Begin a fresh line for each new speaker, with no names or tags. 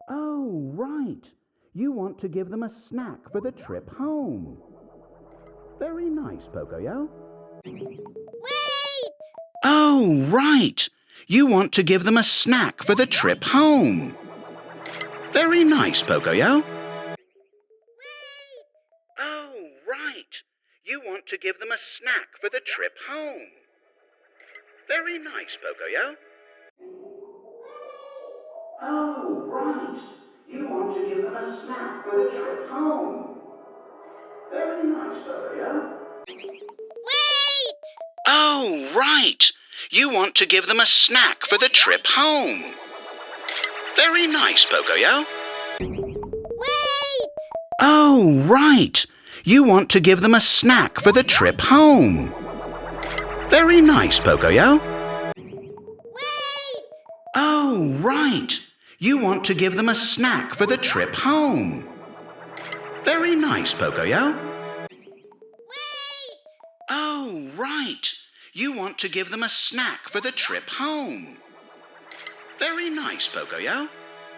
Oh, right. You want to give them a snack for the trip home. Very nice, Pocoyo.
Wait!
Oh, right. You want to give them a snack for the trip home. Very nice, Pocoyo. Oh, right. You want to give them a snack for the trip home. Very nice, Pocoyo. Oh, right. You want to give them a snack for the trip home. Very nice, Pocoyo.
Wait!
Oh, right. You want to give them a snack for the trip home. Very nice, Pocoyo.
Wait!
Oh, right. You want to give them a snack for the trip home. Very nice, Pocoyo.
Wait!
Oh, right. You want to give them a snack for the trip home. Very nice, Pocoyo.
Wait!
Oh, right. You want to give them a snack for the trip home. Very nice, Pocoyo.